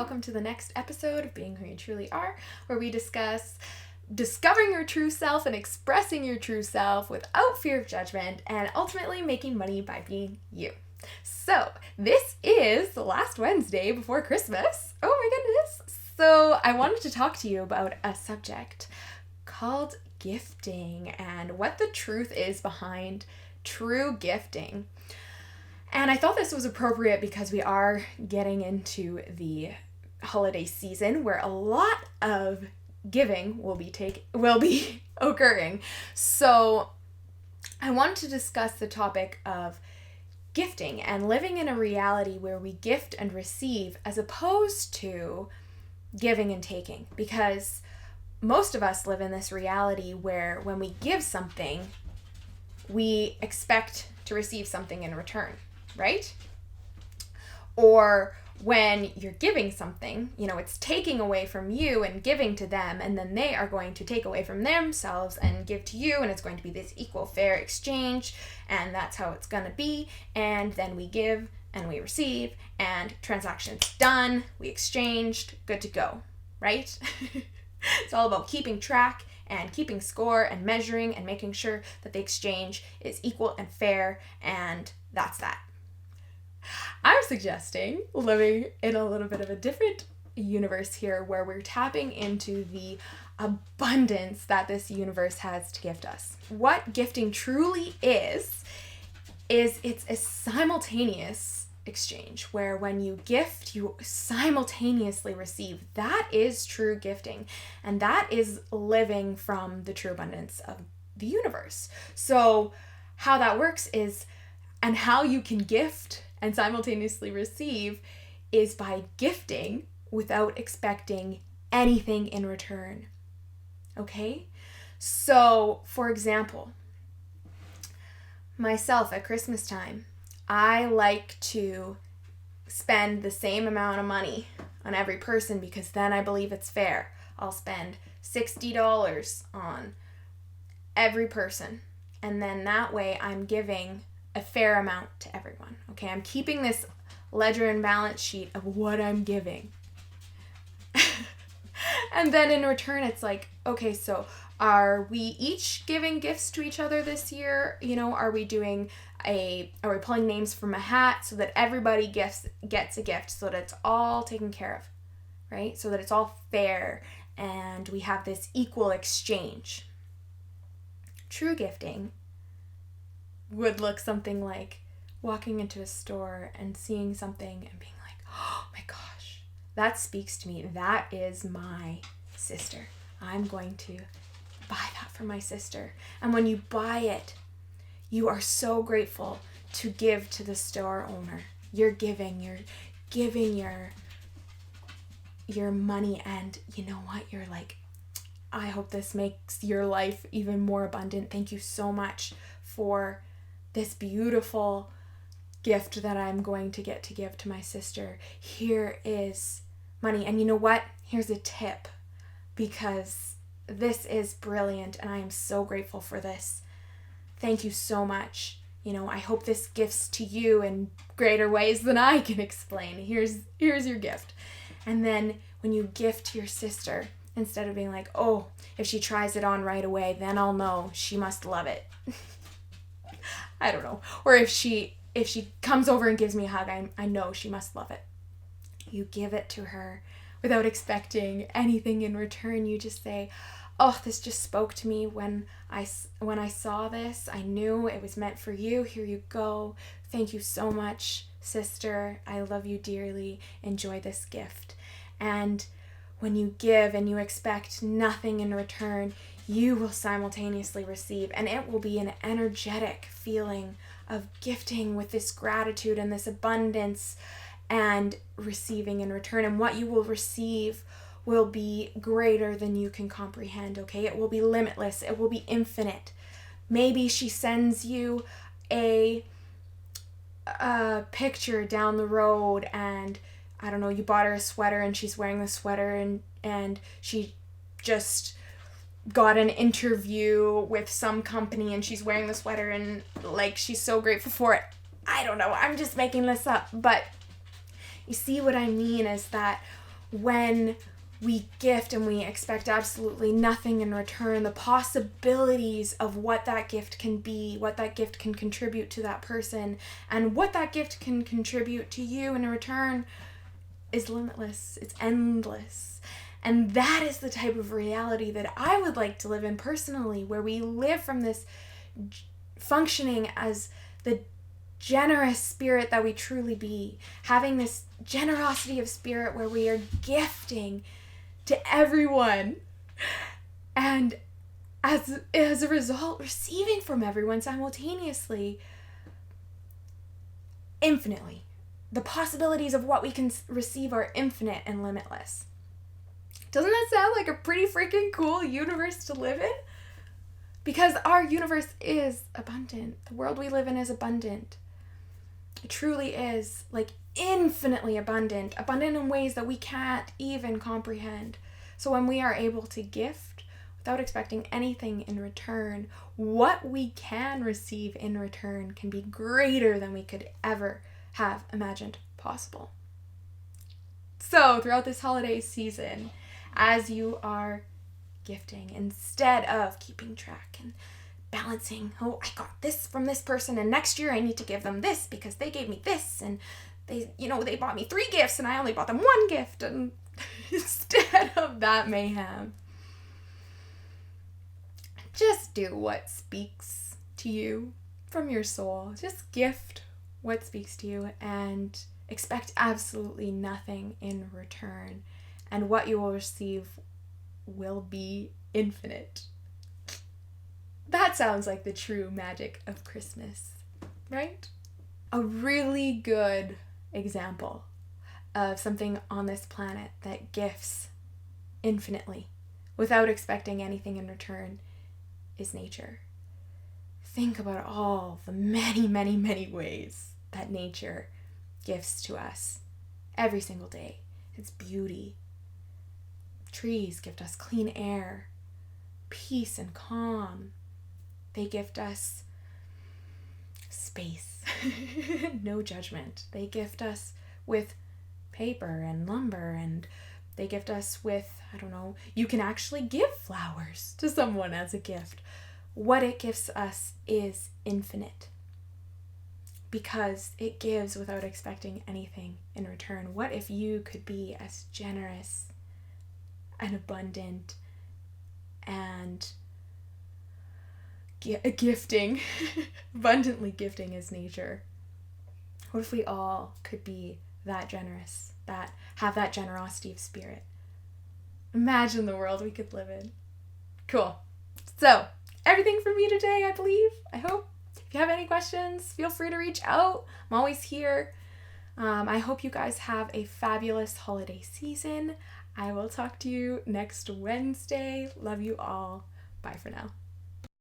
welcome to the next episode of Being Who You Truly Are, where we discuss discovering your true self and expressing your true self without fear of judgment and ultimately making money by being you. So, this is the last Wednesday before Christmas. Oh my goodness. So, I wanted to talk to you about a subject called gifting and what the truth is behind true gifting. And I thought this was appropriate because we are getting into the holiday season where a lot of giving will be occurring. So I wanted to discuss the topic of gifting and living in a reality where we gift and receive as opposed to giving and taking, because most of us live in this reality where when we give something, we expect to receive something in return, right? Or when you're giving something, it's taking away from you and giving to them, and then they are going to take away from themselves and give to you, and it's going to be this equal, fair exchange, and that's how it's going to be. And then we give and we receive, and transaction's done, we exchanged, good to go, right? It's all about keeping track and keeping score and measuring and making sure that the exchange is equal and fair, and that's that. I'm suggesting living in a little bit of a different universe here where we're tapping into the abundance that this universe has to gift us. What gifting truly is it's a simultaneous exchange where when you gift, you simultaneously receive. That is true gifting, and that is living from the true abundance of the universe. So how that works is, and how you can gift and simultaneously receive, is by gifting without expecting anything in return. Okay? So, for example, myself at Christmas time, I like to spend the same amount of money on every person because then I believe it's fair. I'll spend $60 on every person, and then that way I'm giving a fair amount to everyone. Okay, I'm keeping this ledger and balance sheet of what I'm giving. And then in return, it's like, okay, so are we each giving gifts to each other this year? Are we pulling names from a hat so that everybody gets a gift, so that it's all taken care of, right? So that it's all fair and we have this equal exchange. True gifting would look something like walking into a store and seeing something and being like, oh my gosh, that speaks to me. That is my sister. I'm going to buy that for my sister. And when you buy it, you are so grateful to give to the store owner. You're giving your money, and you know what? You're like, I hope this makes your life even more abundant. Thank you so much for this beautiful gift that I'm going to get to give to my sister. Here is money. And you know what? Here's a tip, because this is brilliant and I am so grateful for this. Thank you so much. I hope this gifts to you in greater ways than I can explain. Here's your gift. And then when you gift to your sister, instead of being like, oh, if she tries it on right away, then I'll know she must love it. I don't know. Or if she comes over and gives me a hug, I know she must love it. You give it to her without expecting anything in return. You just say, oh, this just spoke to me when I saw this. I knew it was meant for you. Here you go. Thank you so much, sister. I love you dearly. Enjoy this gift. And when you give and you expect nothing in return, you will simultaneously receive, and it will be an energetic feeling of gifting with this gratitude and this abundance and receiving in return. And what you will receive will be greater than you can comprehend, okay? It will be limitless. It will be infinite. Maybe she sends you a picture down the road, and I don't know, you bought her a sweater and she's wearing the sweater, and she just got an interview with some company and she's wearing the sweater and like she's so grateful for it. I don't know, I'm just making this up, but you see what I mean is that when we gift and we expect absolutely nothing in return, the possibilities of what that gift can be, what that gift can contribute to that person, and what that gift can contribute to you in return is limitless. It's endless. And that is the type of reality that I would like to live in personally, where we live from this functioning as the generous spirit that we truly be, having this generosity of spirit where we are gifting to everyone, and as a result receiving from everyone simultaneously, infinitely. The possibilities of what we can receive are infinite and limitless. Doesn't that sound like a pretty freaking cool universe to live in? Because our universe is abundant. The world we live in is abundant. It truly is, like, infinitely abundant in ways that we can't even comprehend. So when we are able to gift without expecting anything in return, what we can receive in return can be greater than we could ever have imagined possible. So throughout this holiday season, as you are gifting, instead of keeping track and balancing, oh, I got this from this person and next year I need to give them this because they gave me this, and they bought me 3 gifts and I only bought them 1 gift, and instead of that mayhem, just do what speaks to you from your soul. Just gift what speaks to you and expect absolutely nothing in return, and what you will receive will be infinite. That sounds like the true magic of Christmas, right? A really good example of something on this planet that gifts infinitely without expecting anything in return is nature. Think about all the many, many, many ways that nature gifts to us every single day. Its beauty. Trees gift us clean air, peace and calm. They gift us space, no judgment. They gift us with paper and lumber, and they gift us with, you can actually give flowers to someone as a gift. What it gives us is infinite because it gives without expecting anything in return. What if you could be as generous and abundant and gifting, abundantly gifting as nature? What if we all could be that generous, that have that generosity of spirit? Imagine the world we could live in. Cool. So, everything from me today, I believe. I hope. If you have any questions, feel free to reach out. I'm always here. I hope you guys have a fabulous holiday season. I will talk to you next Wednesday. Love you all. Bye for now.